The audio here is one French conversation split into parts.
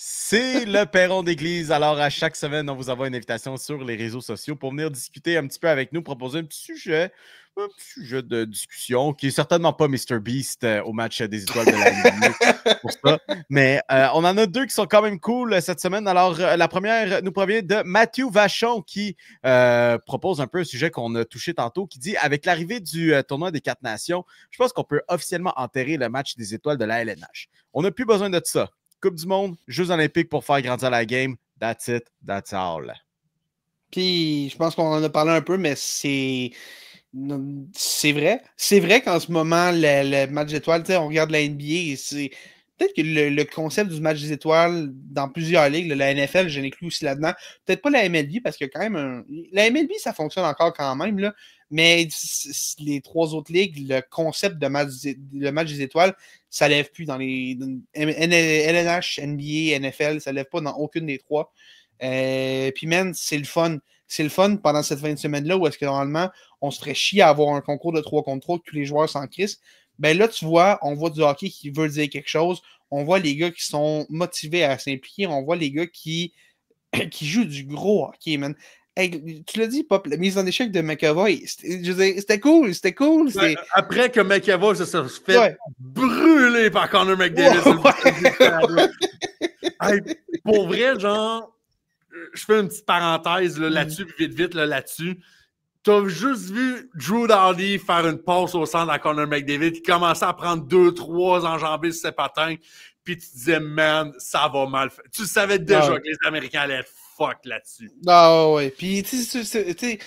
C'est le Perron d'église. Alors, à chaque semaine, on vous envoie une invitation sur les réseaux sociaux pour venir discuter un petit peu avec nous, proposer un petit sujet de discussion qui est certainement pas Mr. Beast au match des étoiles de la NBA pour ça. Mais on en a deux qui sont quand même cool cette semaine. Alors, la première nous provient de Mathieu Vachon qui propose un peu un sujet qu'on a touché tantôt, qui dit « Avec l'arrivée du tournoi des 4 nations, je pense qu'on peut officiellement enterrer le match des étoiles de la LNH. On n'a plus besoin de ça. Coupe du monde, Jeux olympiques pour faire grandir la game. That's it, that's all. » Puis, je pense qu'on en a parlé un peu, mais c'est vrai. C'est vrai qu'en ce moment, le match d'étoiles, on regarde la NBA et c'est peut-être que le concept du match des étoiles dans plusieurs ligues, la NFL, je l'inclus aussi là-dedans. Peut-être pas la MLB parce que quand même, la MLB, ça fonctionne encore quand même, là, mais les trois autres ligues, le concept de le match des étoiles, ça lève plus dans les LNH, NBA, NFL, ça lève pas dans aucune des trois. Puis, man, c'est le fun. C'est le fun pendant cette fin de semaine-là où est-ce que normalement, on se ferait chier à avoir un concours de 3 contre 3 que tous les joueurs s'en crissent. Ben là, tu vois, on voit du hockey qui veut dire quelque chose. On voit les gars qui sont motivés à s'impliquer. On voit les gars qui jouent du gros hockey, man. Hey, tu l'as dit, Pop, la mise en échec de McAvoy, c'était cool, c'était cool. Ouais, après que McAvoy se fait brûler par Connor McDavid. Hey, pour vrai, genre, je fais une petite parenthèse là-dessus, vite là-dessus. T'as juste vu Drew Doughty faire une passe au centre à Connor McDavid qui commençait à prendre 2-3 enjambées sur ses patins, puis tu te disais, man, ça va mal faire. Tu savais déjà que les Américains allaient être fuck là-dessus. Ah ouais, puis tu sais,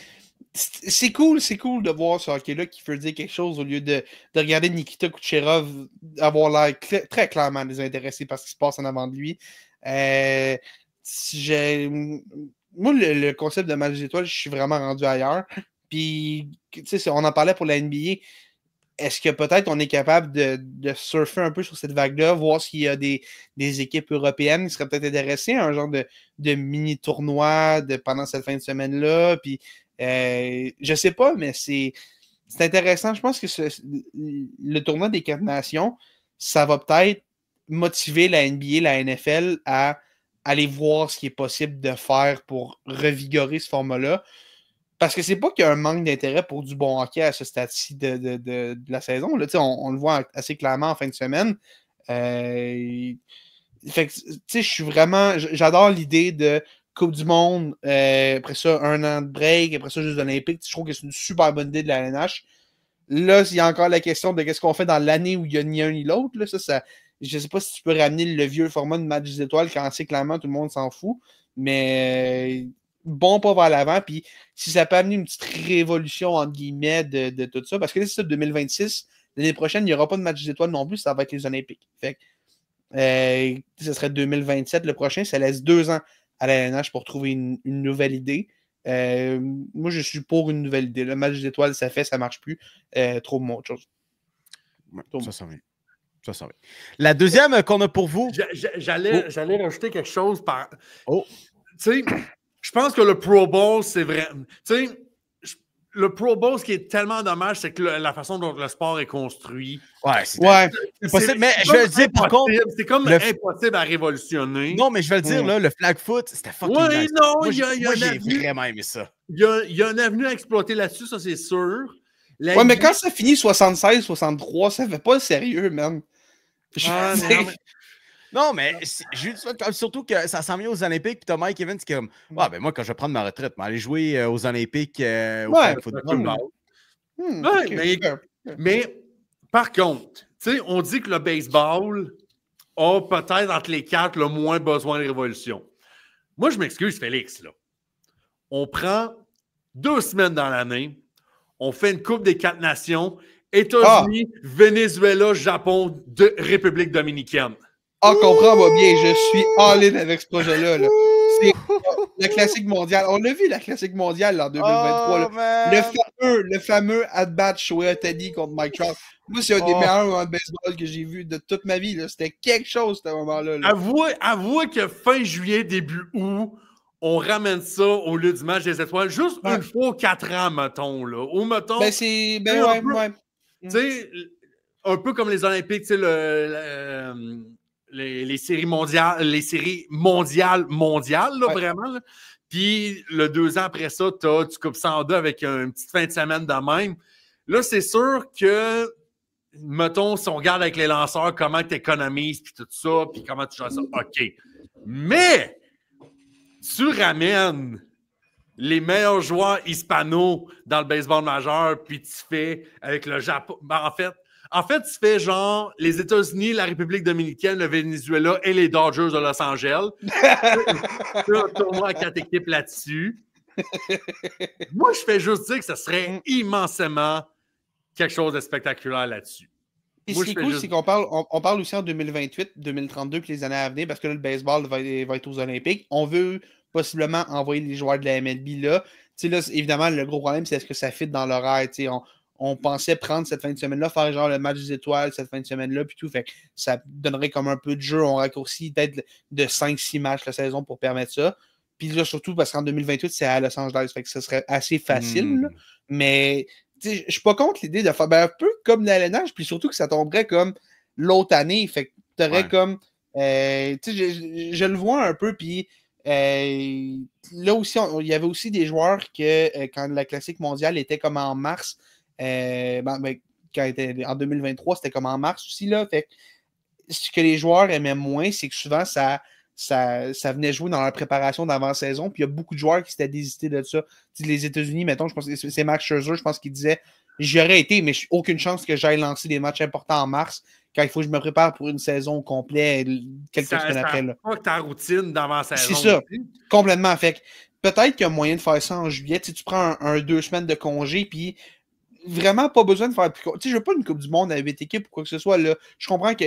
c'est cool de voir ce hockey-là qui veut dire quelque chose au lieu de regarder Nikita Kucherov avoir l'air très clairement désintéressé par ce qui se passe en avant de lui. Moi, le concept de match d'étoiles, je suis vraiment rendu ailleurs. Puis, tu sais, on en parlait pour la NBA. Est-ce que peut-être on est capable de surfer un peu sur cette vague-là, voir s'il y a des équipes européennes qui seraient peut-être intéressées à un genre de mini-tournoi pendant cette fin de semaine-là? Puis, je sais pas, mais c'est intéressant. Je pense que le tournoi des 4 nations, ça va peut-être motiver la NBA, la NFL à aller voir ce qui est possible de faire pour revigorer ce format-là. Parce que c'est pas qu'il y a un manque d'intérêt pour du bon hockey à ce stade-ci de la saison. Là, on le voit assez clairement en fin de semaine. Fait que, je suis vraiment... J'adore l'idée de Coupe du Monde, après ça, 1 an de break, après ça, Jeux olympiques. Je trouve que c'est une super bonne idée de la LNH. Là, il y a encore la question de qu'est-ce qu'on fait dans l'année où il n'y a ni un ni l'autre. Là, je sais pas si tu peux ramener le vieux format de match des étoiles quand c'est clairement tout le monde s'en fout. Mais bon pas vers l'avant. Puis si ça peut amener une petite révolution, entre guillemets, de tout ça. Parce que là, c'est ça, 2026. L'année prochaine, il n'y aura pas de match des étoiles non plus. Ça va être les Olympiques. Fait que, ce serait 2027 le prochain. Ça laisse 2 ans à la LNH pour trouver une nouvelle idée. Moi, je suis pour une nouvelle idée. Le match d'étoiles, ça marche plus. Trop de autre chose. Ça s'en vient. La deuxième qu'on a pour vous. J'allais rajouter quelque chose par. Tu sais, je pense que le Pro Bowl, c'est vrai. Tu sais, le Pro Bowl, ce qui est tellement dommage, c'est que la façon dont le sport est construit. C'est possible, mais je vais le dire par contre. C'est comme impossible à révolutionner. Non, mais je vais le dire, là, le flag foot, c'était fucking nice. Moi, j'ai vraiment aimé ça. Il y a une avenue à exploiter là-dessus, ça, c'est sûr. Mais quand ça finit 76-63, ça fait pas le sérieux, man. Non, mais surtout que ça s'en vient aux Olympiques, puis t'as Mike Evans qui est comme ben moi, quand je vais prendre ma retraite, aller jouer aux Olympiques au football. Mais par contre, on dit que le baseball a peut-être entre les 4 le moins besoin de révolution. Moi, je m'excuse, Félix. Là. On prend 2 semaines dans l'année, on fait une Coupe des 4 nations, États-Unis, Venezuela, Japon, République dominicaine. Comprends-moi bien, je suis all-in avec ce projet-là. Là. C'est la classique mondiale. On a vu la classique mondiale en 2023. Le fameux at-bat Shohei Ohtani contre Mike Trout. Moi, c'est un des meilleurs moments de baseball que j'ai vu de toute ma vie. C'était quelque chose, ce moment-là. Là. Avouez que fin juillet, début août, on ramène ça au lieu du match des étoiles, juste une fois aux 4 ans, mettons. Là. Ou mettons. Tu sais, un peu comme les Olympiques, tu sais, les séries mondiales, là, Ouais. vraiment. Là. Puis le 2 ans après ça, tu coupes ça en deux avec une petite fin de semaine de même. Là, c'est sûr que, mettons, si on regarde avec les lanceurs, comment tu économises, puis tout ça, puis comment tu gères ça, OK. Mais, tu ramènes les meilleurs joueurs hispanos dans le baseball majeur, puis tu fais avec le Japon. Ben, en fait, tu fais genre les États-Unis, la République dominicaine, le Venezuela et les Dodgers de Los Angeles. Tu as un tournoi à 4 équipes là-dessus. Moi, je fais juste dire que ce serait immensément quelque chose de spectaculaire là-dessus. Puis Moi, ce qui je est fais cool, juste- c'est qu'on parle, on parle aussi en 2028, 2032 puis les années à venir, parce que là, le baseball va être aux Olympiques. On veut possiblement envoyer les joueurs de la MLB là. Tu sais, là, évidemment, le gros problème, c'est est-ce que ça fit dans l'horaire. Tu sais, on pensait prendre cette fin de semaine-là, faire genre le match des étoiles cette fin de semaine-là, puis tout. Fait que ça donnerait comme un peu de jeu. On raccourcit peut-être de 5-6 matchs la saison pour permettre ça. Puis là, surtout parce qu'en 2028, c'est à Los Angeles. Fait que ça serait assez facile. Là. Mais je suis pas contre l'idée de faire un peu comme l'ALNH, puis surtout que ça tomberait comme l'autre année. Fait que tu aurais comme. Je le vois un peu, puis là aussi, il y avait aussi des joueurs que quand la classique mondiale était comme en mars, quand était en 2023, c'était comme en mars aussi. Là, fait que ce que les joueurs aimaient moins, c'est que souvent ça venait jouer dans leur préparation d'avant-saison. Puis il y a beaucoup de joueurs qui s'étaient désistés de ça. T'sais, les États-Unis, mettons, je pense que c'est Max Scherzer, je pense qu'il disait j'y aurais été, mais aucune chance que j'aille lancer des matchs importants en mars quand il faut que je me prépare pour une saison au complet quelques semaines après. Là. Pas ta routine d'avant-saison. C'est ça, complètement. Fait que peut-être qu'il y a moyen de faire ça en juillet. Tu prends un 2 semaines de congé, puis vraiment pas besoin de faire plus court. Tu sais, je veux pas une Coupe du Monde à 8 équipes ou quoi que ce soit. Là. Je comprends que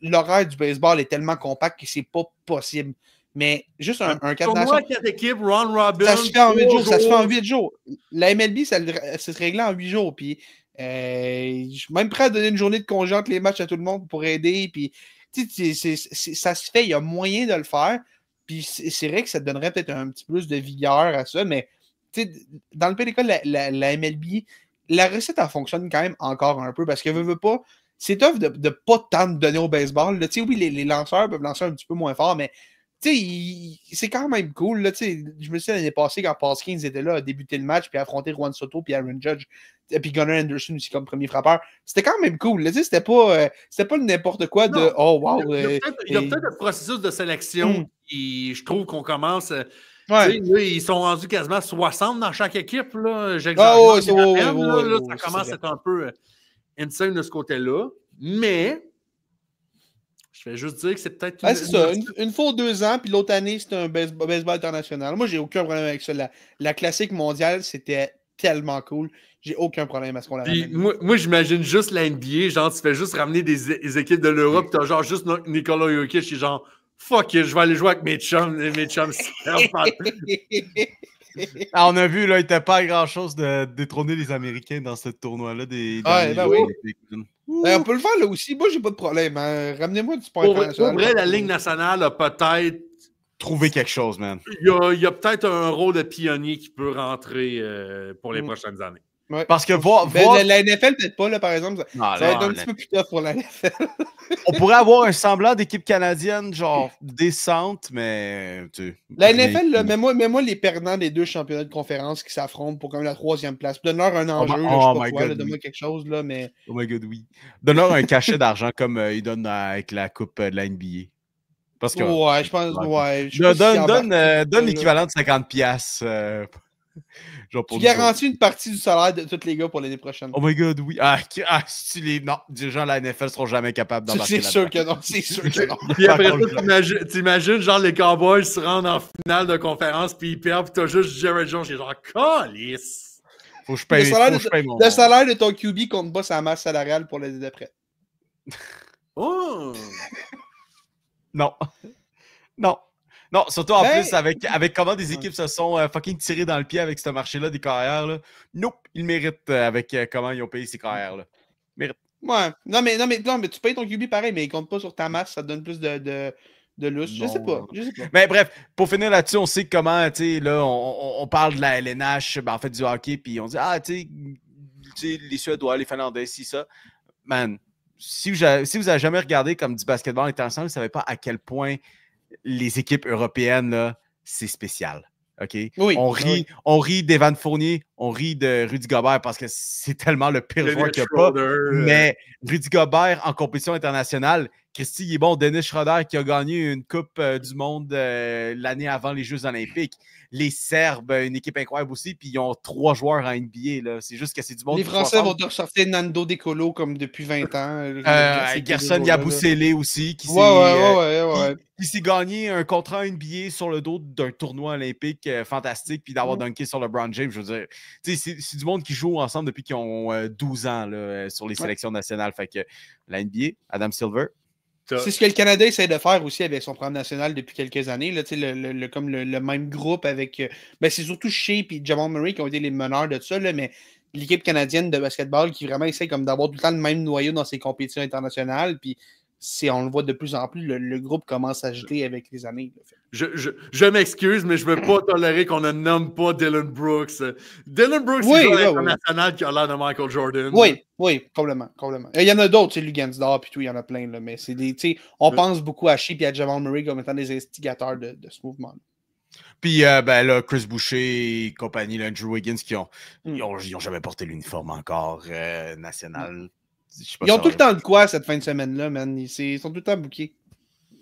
l'horaire du baseball est tellement compact que c'est pas possible. Mais juste un 4 nations. 4 équipes, Ron Robin. Ça se fait en 8 jours. Ça se fait en 8 jours. La MLB, ça se réglait en 8 jours. Puis, je suis même prêt à donner une journée de congé entre les matchs à tout le monde pour aider. Puis, ça se fait. Il y a moyen de le faire. Puis, c'est vrai que ça donnerait peut-être un petit peu plus de vigueur à ça. Mais, dans le pire des cas, la MLB, la recette, elle fonctionne quand même encore un peu parce que veut pas. C'est tough de pas tant de donner au baseball. Là, oui, les lanceurs peuvent lancer un petit peu moins fort, mais c'est quand même cool. Là, je me souviens l'année passée quand Paskins était là, a débuté le match, puis a affronté Juan Soto, puis Aaron Judge, puis Gunnar Anderson aussi comme premier frappeur. C'était quand même cool. Là, c'était pas n'importe quoi de oh wow. Il y a peut-être un processus de sélection qui, je trouve qu'on commence. Ouais. Là, ils sont rendus quasiment 60 dans chaque équipe. Là. Ça commence à être un peu insane de ce côté-là. Mais je vais juste dire que c'est peut-être une fois 2 ans, puis l'autre année, c'est un baseball international. Moi, j'ai aucun problème avec ça. La classique mondiale, c'était tellement cool. J'ai aucun problème à ce qu'on la ramène. Moi, j'imagine juste la NBA, genre, tu fais juste ramener des équipes de l'Europe, tu as genre juste Nikola Jokic qui est genre fuck it, je vais aller jouer avec mes chums. On a vu, là, il n'était pas à grand-chose de détrôner les Américains dans ce tournoi-là. Oui. On peut le faire là aussi. Moi, j'ai pas de problème. Hein. Ramenez-moi du point international. Pour vrai, la Ligue nationale a peut-être trouvé quelque chose, man. Il y a peut-être un rôle de pionnier qui peut rentrer pour les prochaines années. Ouais. Parce que la NFL, peut-être pas, là, par exemple. Ça va être un petit peu plus tough pour la NFL. On pourrait avoir un semblant d'équipe canadienne, genre décente, mais. La NFL, là, mets-moi les perdants des 2 championnats de conférence qui s'affrontent pour comme la 3e place. Donne-leur un enjeu, je sais pas quoi, donne-moi quelque chose, là, mais. Oh my god, oui. Donne-leur un cachet d'argent comme ils donnent avec la Coupe de la NBA. Parce que. Ouais, je pense. Ouais. Donne l'équivalent de 50$. Tu garantis une partie du salaire de tous les gars pour l'année prochaine. Oh my god, oui. Non, les gens de la NFL seront jamais capables d'embarquer là-dedans. C'est sûr que non, c'est sûr que non. Puis après ça, t'imagines, genre, les Cowboys se rendent en finale de conférence, puis ils perdent, puis t'as juste Jared Jones qui est genre, calice! Faut que je paye le salaire de ton QB compte pas sa masse salariale pour l'année d'après. Oh! Non. Non, surtout en plus, avec comment des équipes se sont fucking tirées dans le pied avec ce marché-là des carrières. Là. Nope, ils méritent avec comment ils ont payé ces carrières-là. Méritent. Ouais. Non, mais tu payes ton QB pareil, mais il compte pas sur ta masse, ça te donne plus de lousse. Je sais pas. Mais bref, pour finir là-dessus, on sait comment, tu sais, là, on parle de la LNH, en fait, du hockey, puis on dit, tu sais, les Suédois, les Finlandais, si ça. Man, si vous avez jamais regardé comme du basketball international, vous ne savez pas à quel point les équipes européennes, là, c'est spécial. OK? Oui, on rit d'Evan Fournier, on rit de Rudy Gobert parce que c'est tellement le pire joueur qu'il n'y a pas. Mais Rudy Gobert en compétition internationale, Christy, il est bon. Dennis Schroeder qui a gagné une Coupe du Monde l'année avant les Jeux Olympiques. Les Serbes, une équipe incroyable aussi, puis ils ont 3 joueurs en NBA. Là. C'est juste que c'est du monde. Les Français vont te ressortir Nando De Colo comme depuis 20 ans. Gerson Yabusele aussi, qui s'est gagné un contrat NBA sur le dos d'un tournoi olympique fantastique, puis d'avoir dunké sur LeBron James. Je veux dire, c'est du monde qui joue ensemble depuis qu'ils ont 12 ans là, sur les sélections nationales. Fait que la NBA, Adam Silver. C'est ce que le Canada essaie de faire aussi avec son programme national depuis quelques années. Là, comme le même groupe avec. C'est surtout Shea et Jamal Murray qui ont été les meneurs de tout ça, là, mais l'équipe canadienne de basketball qui vraiment essaie comme d'avoir tout le temps le même noyau dans ses compétitions internationales. Puis on le voit de plus en plus, le groupe commence à jeter avec les années. Là. Je m'excuse, mais je ne veux pas tolérer qu'on ne nomme pas Dylan Brooks. Dylan Brooks, c'est l'international qui a l'air de Michael Jordan. Oui, complètement. Il y en a d'autres, c'est Lugansdor, puis tout, il y en a plein. Là, mais c'est on pense beaucoup à Shea et à Jamal Murray comme étant des instigateurs de ce mouvement. Puis là, Chris Boucher et compagnie, là, Andrew Wiggins, qui ont jamais porté l'uniforme encore national. Ils ont tout le temps de quoi cette fin de semaine-là, man. Ils sont tout le temps bookés.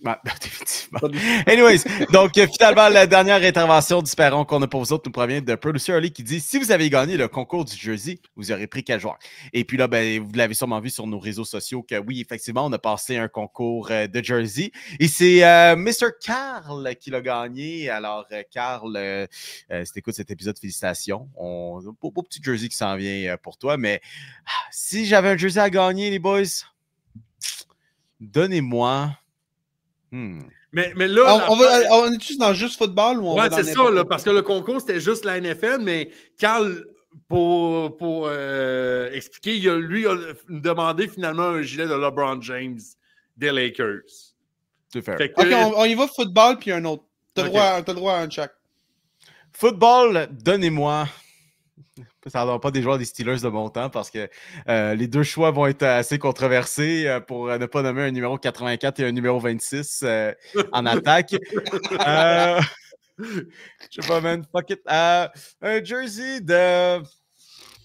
Ouais, définitivement. Anyways, donc finalement, la dernière intervention du Perron qu'on a pour vous autres nous provient de Producer Early qui dit « Si vous avez gagné le concours du jersey, vous aurez pris quel joueur? » Et puis là, vous l'avez sûrement vu sur nos réseaux sociaux que oui, effectivement, on a passé un concours de jersey. Et c'est Mr. Carl qui l'a gagné. Alors, Carl, si t'écoutes cet épisode, félicitations. Beau petit jersey qui s'en vient pour toi. Mais si j'avais un jersey à gagner, les boys, donnez-moi... Mais là, on est-tu dans juste football ou on va dans c'est ça, là, parce que le concours, c'était juste la NFL, mais Carl, pour expliquer, lui a demandé finalement un gilet de LeBron James des Lakers. C'est fair. OK, on y va football puis un autre. T'as droit à un chaque. Football, donnez-moi... Ça ne donne pas des joueurs des Steelers de mon temps parce que les deux choix vont être assez controversés pour ne pas nommer un numéro 84 et un numéro 26 en attaque. Je sais pas, man. Fuck it. Un jersey de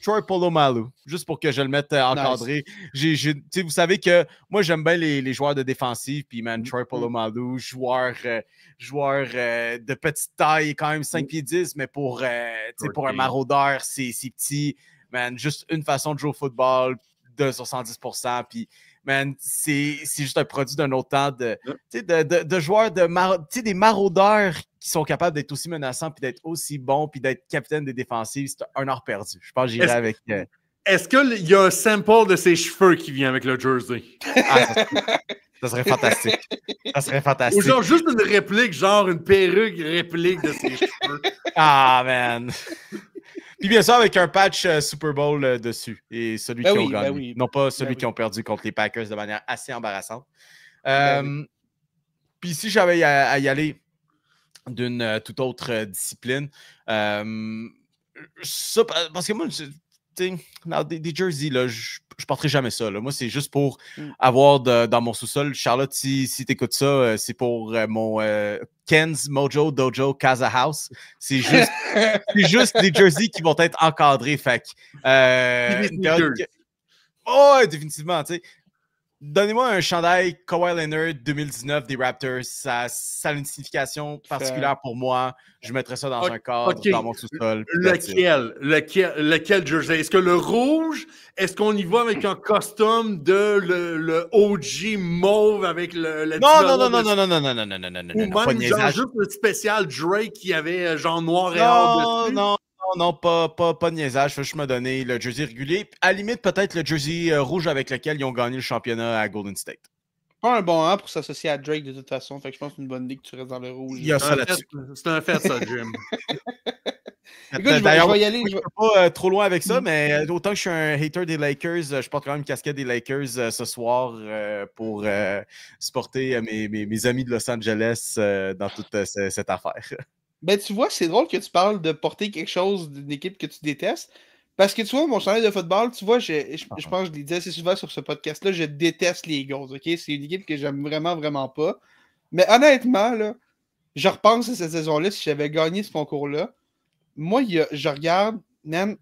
Troy Polamalu, juste pour que je le mette encadré. Nice. Vous savez que moi, j'aime bien les joueurs de défensive. Puis, man, Troy Polamalu, joueur de petite taille, quand même 5 pieds 10, mais pour un maraudeur, c'est petit. Man, juste une façon de jouer au football de 70%. Puis, man, c'est juste un produit d'un autre temps de joueurs, des maraudeurs qui sont capables d'être aussi menaçants, puis d'être aussi bons, puis d'être capitaine des défensives. C'est un art perdu. Je pense que j'irai avec... Est-ce qu'il y a un sample de ses cheveux qui vient avec le jersey? Ça serait fantastique. Ça serait fantastique. Ou genre juste une réplique, genre une perruque réplique de ses cheveux. Ah, man! Puis bien sûr, avec un patch Super Bowl dessus. Et celui qui ont gagné. Non pas celui qui ont perdu contre les Packers de manière assez embarrassante. Puis si j'avais à y aller d'une toute autre discipline, ça, parce que moi, des jerseys, là, je porterai jamais ça. Là. Moi, c'est juste pour avoir dans mon sous-sol. Charlotte, si tu écoutes ça, c'est pour mon Ken's Mojo Dojo Casa House. C'est juste des jerseys qui vont être encadrés. Fait définitivement. Donnez-moi un chandail Kawhi Leonard 2019 des Raptors. Ça a une signification particulière pour moi. Je mettrais ça dans un cadre, dans mon sous-sol. Lequel jersey? Est-ce que le rouge? Est-ce qu'on y va avec un costume de le OG mauve avec le non, même genre juste le spécial Drake qui avait genre noir et or dessus? Non, pas de niaisage. Faut juste me donner le jersey régulier. À la limite, peut-être le jersey rouge avec lequel ils ont gagné le championnat à Golden State. Pas un bon pour s'associer à Drake de toute façon. Fait que je pense que c'est une bonne idée que tu restes dans le rouge. Il y a ça là-dessus. C'est un fait, ça, Jim. Écoute, je vais y aller. Je ne vais pas trop loin avec ça, mais autant que je suis un hater des Lakers, je porte quand même une casquette des Lakers ce soir pour supporter mes amis de Los Angeles dans toute cette affaire. Ben, tu vois, c'est drôle que tu parles de porter quelque chose d'une équipe que tu détestes, Parce que tu vois, mon chandail de football, tu vois, je pense que je l'ai dit assez souvent sur ce podcast-là, je déteste les Eagles, OK? C'est une équipe que j'aime vraiment, vraiment pas. Mais honnêtement, là, je repense à cette saison-là, si j'avais gagné ce concours-là, moi, je regarde, même,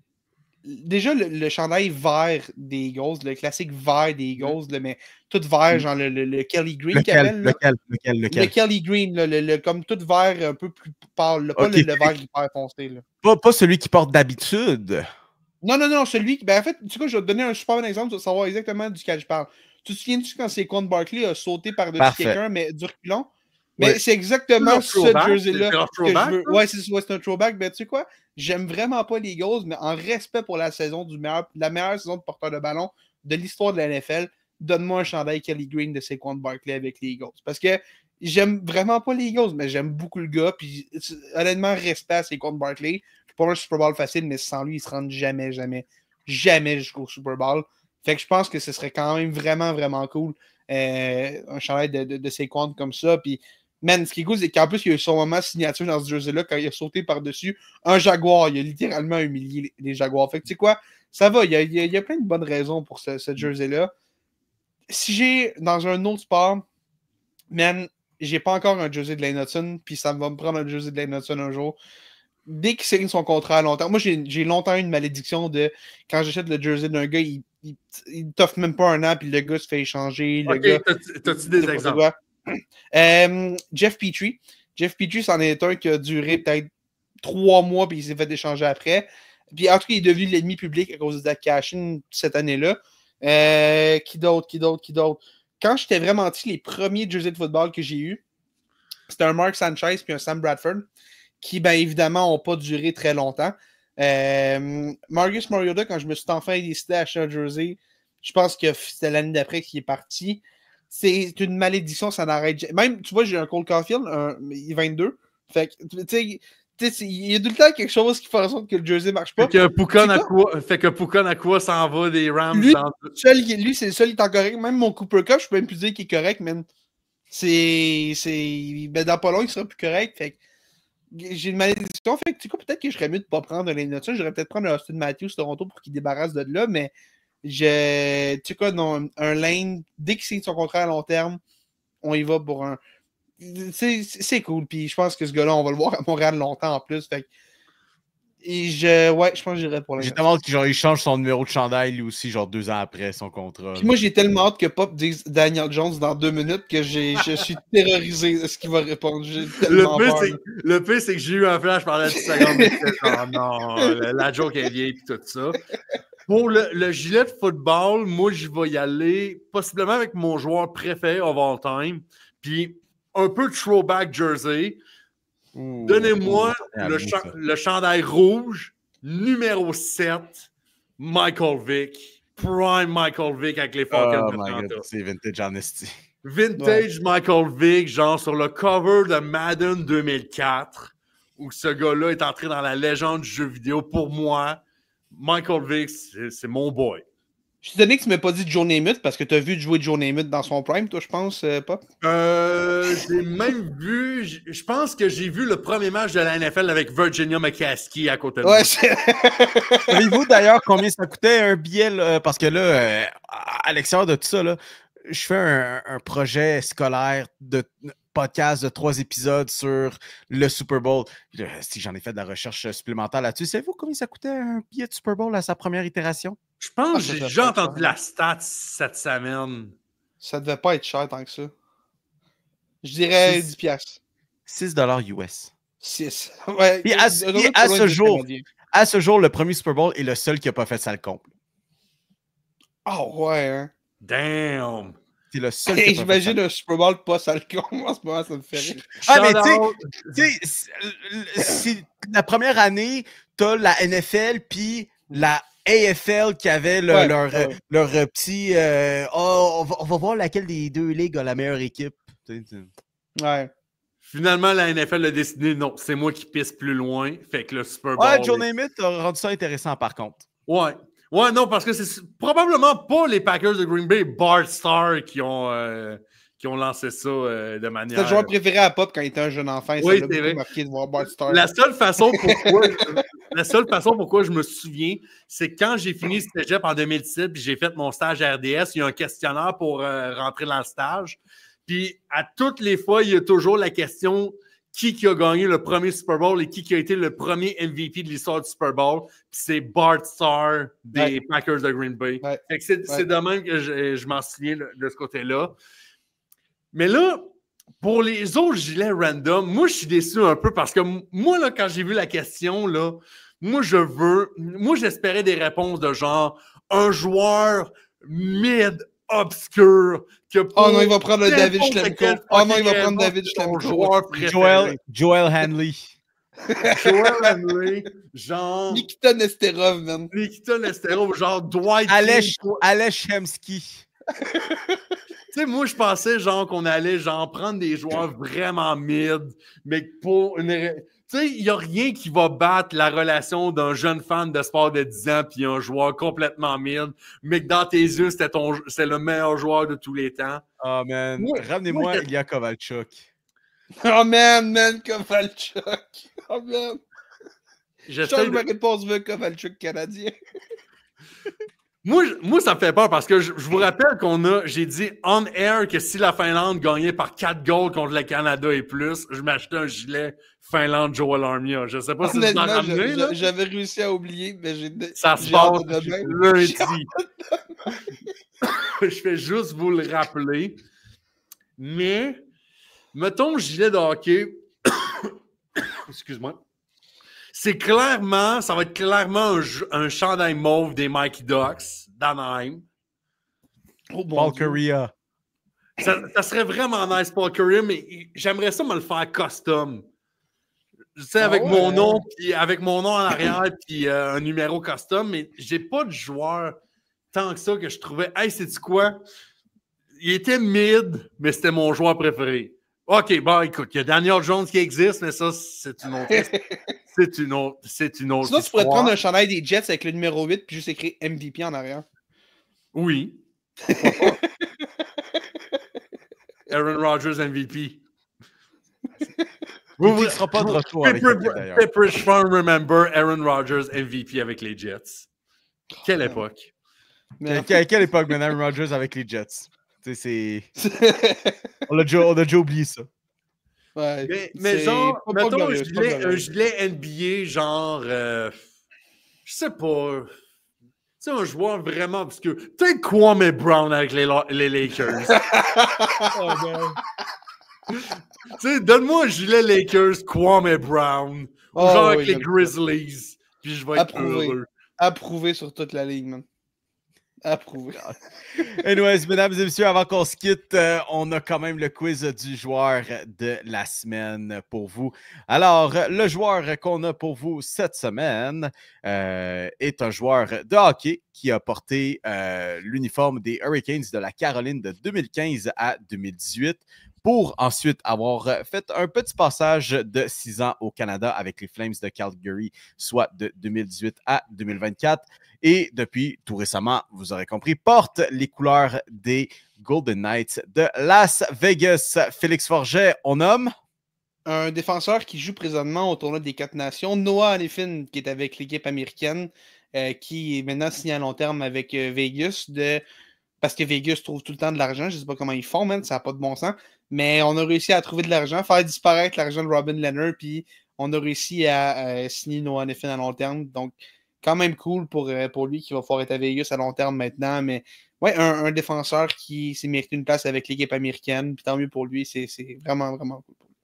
déjà le chandail vert des Eagles, le classique vert des Eagles, là, mais tout vert, genre le Kelly Green qu'il appelle. Le Kelly Green, là, comme tout vert un peu plus pâle, pas le vert hyper foncé. Là. Pas celui qui porte d'habitude. Non, celui qui. Ben, en fait, tu sais, je vais te donner un super bon exemple, tu vas savoir exactement duquel je parle. Tu te souviens-tu quand Saquon Barkley a sauté par-dessus quelqu'un, mais du reculon? Mais c'est exactement ce jersey-là que je veux. Ouais, c'est un throwback. Mais tu sais quoi? J'aime vraiment pas les Eagles, mais en respect pour la saison la meilleure saison de porteur de ballon de l'histoire de la NFL, donne-moi un chandail Kelly Green de Saquon Barkley avec les Eagles. Parce que j'aime vraiment pas les Eagles, mais j'aime beaucoup le gars. Puis honnêtement, respect à Saquon Barkley. Pas un Super Bowl facile, mais sans lui, il se rend jamais jusqu'au Super Bowl. Fait que je pense que ce serait quand même vraiment, vraiment cool. Un chandail de Saquon comme ça. Puis, man, ce qui est cool, c'est qu'en plus, il y a eu son moment signature dans ce jersey-là quand il a sauté par-dessus un Jaguar. Il a littéralement humilié les Jaguars. Fait que tu sais quoi, ça va. Il y a plein de bonnes raisons pour ce jersey-là. Si j'ai dans un autre sport, man, j'ai pas encore un jersey de Lane Hudson, puis ça va me prendre un jersey de Lane Hudson un jour. Dès qu'il signe son contrat à long terme, moi j'ai longtemps eu une malédiction de quand j'achète le jersey d'un gars, il t'offre même pas un an, puis le gars se fait échanger. T'as-tu des exemples? Jeff Petrie. Jeff Petrie, c'en est un qui a duré peut-être 3 mois, puis il s'est fait échanger après. Puis en tout cas, il est devenu l'ennemi public à cause de Zach Cashin cette année-là. Qui d'autre? Quand j'étais vraiment petit, les premiers jerseys de football que j'ai eus, c'était un Mark Sanchez puis un Sam Bradford, qui, bien évidemment, n'ont pas duré très longtemps. Marcus Mariota, quand je me suis enfin décidé à acheter un jersey, je pense que c'était l'année d'après qu'il est parti. C'est une malédiction, ça n'arrête jamais. Même, tu vois, j'ai un Cole Caulfield, il est 22. Fait que, tu sais, il y a tout le temps quelque chose qui fait en sorte que le jersey ne marche pas. Fait que Puka Nakua s'en va des Rams. Lui, c'est le seul qui est en correct. Même mon Cooper Cup, je peux même plus dire qu'il est correct, man. Ben, dans pas long, il sera plus correct. Fait que j'ai une malédiction. Fait que tu sais quoi, peut-être que je serais mieux de ne pas prendre Lane Hudson. J'aurais peut-être prendre un Austin Matthews Toronto pour qu'il débarrasse de là, mais tu sais quoi, non, un Lane, dès qu'il signe son contrat à long terme, on y va pour un. C'est cool. Puis je pense que ce gars-là, on va le voir à Montréal longtemps en plus. Fait que je pense que j'irais pour Lane. J'ai tellement hâte qu'il change son numéro de chandail lui aussi, genre 2 ans après son contrat. Puis moi, j'ai tellement hâte que Pop dise Daniel Jones dans 2 minutes que je suis terrorisé de ce qu'il va répondre. Le pire, c'est que j'ai eu un flash pendant 10 secondes. Oh non, la joke est vieille et tout ça. Pour le gilet de football, moi, je vais y aller possiblement avec mon joueur préféré of all time. Puis un peu de throwback jersey. Donnez-moi le chandail rouge, numéro 7, Michael Vick. Prime Michael Vick avec les Falcons d'Atlanta. C'est vintage honesty. Vintage Michael Vick, genre sur le cover de Madden 2004, où ce gars-là est entré dans la légende du jeu vidéo. Pour moi, Michael Vick, c'est mon boy. Je suis étonné que tu ne m'aies pas dit Joe Namath parce que tu as vu jouer Joe Namath dans son prime, toi, je pense, Pop? J'ai même vu, je pense que j'ai vu le premier match de la NFL avec Virginia McCaskey à côté de moi. Savez-vous d'ailleurs combien ça coûtait un billet? Là, parce que là, à l'extérieur de tout ça, là, je fais un projet scolaire de podcast de 3 épisodes sur le Super Bowl. Si j'en ai fait de la recherche supplémentaire là-dessus, savez-vous combien ça coûtait un billet de Super Bowl à sa première itération? Je pense que j'ai déjà entendu la stat cette semaine. Ça devait pas être cher tant que ça. Je dirais 10$. $6 US. 6. Ouais. Puis à ce jour, le premier Super Bowl est le seul qui n'a pas fait salle comble. Oh ouais, hein. Damn! C'est le seul. J'imagine un Super Bowl pas sale comble en ce moment, ça me fait rire. Ah, mais tu sais, la première année, t'as la NFL puis la AFL qui avait leur petit on va voir laquelle des deux ligues a la meilleure équipe. Ouais. Finalement, la NFL a décidé non, c'est moi qui pisse plus loin. Fait que le Super Bowl. Ouais, Joe Namath a rendu ça intéressant par contre. Ouais. Ouais, non, parce que c'est probablement pas les Packers de Green Bay, Bart Starr, qui ont lancé ça de manière. C'est le joueur préféré à Pop quand il était un jeune enfant. Oui, ça m'a beaucoup marqué de voir Bart Starr. La seule façon La seule façon pourquoi je me souviens, c'est quand j'ai fini ce cégep en 2017 puis j'ai fait mon stage à RDS, il y a un questionnaire pour rentrer dans le stage. Puis à toutes les fois, il y a toujours la question qui a gagné le premier Super Bowl et qui a été le premier MVP de l'histoire du Super Bowl. Puis c'est Bart Starr des Packers de Green Bay. Ouais. C'est de même que je m'en souviens de ce côté-là. Mais là, pour les autres gilets random, moi, je suis déçu un peu parce que moi, là, quand j'ai vu la question, là, moi, j'espérais des réponses de genre un joueur mid obscur. Oh non, il va prendre David Schlemko. Oh non, il va prendre David Schlemko. Joel Hanley. Joel Hanley, genre. Nikita Nesterov, man. Nikita Nesterov, genre Dwight. Alex Hemsky. Tu sais, moi, je pensais genre qu'on allait genre prendre des joueurs vraiment mid, mais pour une. Tu sais, il n'y a rien qui va battre la relation d'un jeune fan de sport de 10 ans puis un joueur complètement mid, mais que dans tes yeux, c'est le meilleur joueur de tous les temps. Oh man, ramenez-moi Ilya Kovalchuk. Oh man, Kovalchuk. Oh man. Je change ma réponse vers Kovalchuk canadien. Moi, ça me fait peur parce que je vous rappelle j'ai dit on air que si la Finlande gagnait par 4 goals contre le Canada et plus, je m'achetais un gilet Finlande Joel Armia. Je sais pas si vous en ramenez, là. J'avais réussi à oublier, mais ça se passe lundi. Je fais juste vous le rappeler. Mais, mettons le gilet de hockey. Excuse-moi. Ça va être clairement un chandail mauve des Mighty Ducks d'Anaheim. Oh, Paul Kariya. Ça serait vraiment nice, Paul Kariya, mais j'aimerais ça me le faire custom. Tu sais, avec mon nom en arrière puis un numéro custom, mais j'ai pas de joueur tant que ça que je trouvais. Hey, sais-tu quoi? Il était mid, mais c'était mon joueur préféré. OK, bon, écoute, il y a Daniel Jones qui existe, mais ça, c'est une autre. C'est une autre. Sinon, tu pourrais te prendre un chandail des Jets avec le numéro 8 puis juste écrire MVP en arrière. Oui. Aaron Rodgers MVP. Il ne sera pas de retour avec d'ailleurs. Pepperidge Farm remember Aaron Rodgers MVP avec les Jets. Quelle époque. Quelle époque, man, Aaron Rodgers avec les Jets? On a déjà oublié ça. Ouais, mais genre, mettons un gilet NBA, genre, je sais pas, c'est un joueur vraiment obscur. Peut-être Kwame Brown avec les Lakers. Oh, tu sais, donne-moi un gilet Lakers, Kwame Brown, ou genre avec les Grizzlies, puis je vais être heureux. Approuvé sur toute la ligue, man. Approuvé. Anyways, mesdames et messieurs, avant qu'on se quitte, on a quand même le quiz du joueur de la semaine pour vous. Alors, le joueur qu'on a pour vous cette semaine est un joueur de hockey qui a porté l'uniforme des Hurricanes de la Caroline de 2015 à 2018 pour ensuite avoir fait un petit passage de 6 ans au Canada avec les Flames de Calgary, soit de 2018 à 2024. Et depuis, tout récemment, vous aurez compris, porte les couleurs des Golden Knights de Las Vegas. Félix Forget, on nomme? Un défenseur qui joue présentement au tournoi des 4 nations, Noah Hanifin, qui est avec l'équipe américaine, qui est maintenant signé à long terme avec Vegas, parce que Vegas trouve tout le temps de l'argent. Je ne sais pas comment ils font, man, ça n'a pas de bon sens. Mais on a réussi à trouver de l'argent, faire disparaître l'argent de Robin Lehner, puis on a réussi à signer Noah Hanifin à long terme. Donc, quand même cool pour lui qui va pouvoir être à Vegas à long terme maintenant. Mais ouais, un défenseur qui s'est mérité une place avec l'équipe américaine. Puis tant mieux pour lui, c'est vraiment, vraiment cool pour lui.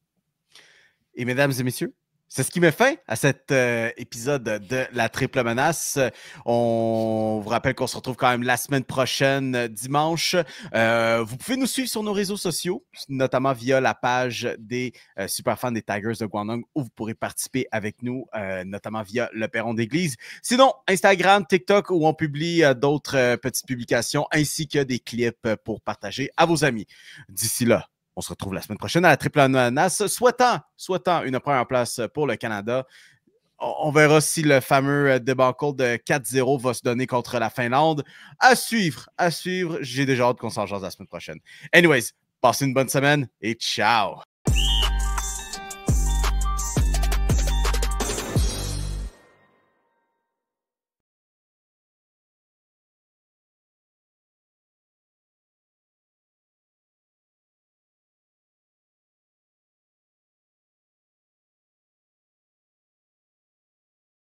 Et mesdames et messieurs, c'est ce qui met fin à cet épisode de La Triple Menace. On vous rappelle qu'on se retrouve quand même la semaine prochaine, dimanche. Vous pouvez nous suivre sur nos réseaux sociaux, notamment via la page des superfans des Tigers de Guangdong, où vous pourrez participer avec nous, notamment via le Perron d'Église. Sinon, Instagram, TikTok, où on publie d'autres petites publications, ainsi que des clips pour partager à vos amis. D'ici là, on se retrouve la semaine prochaine à la Triple Menace, souhaitant une première place pour le Canada. On verra si le fameux debacle de 4-0 va se donner contre la Finlande. À suivre. J'ai déjà hâte qu'on s'en jase la semaine prochaine. Anyways, passez une bonne semaine et ciao!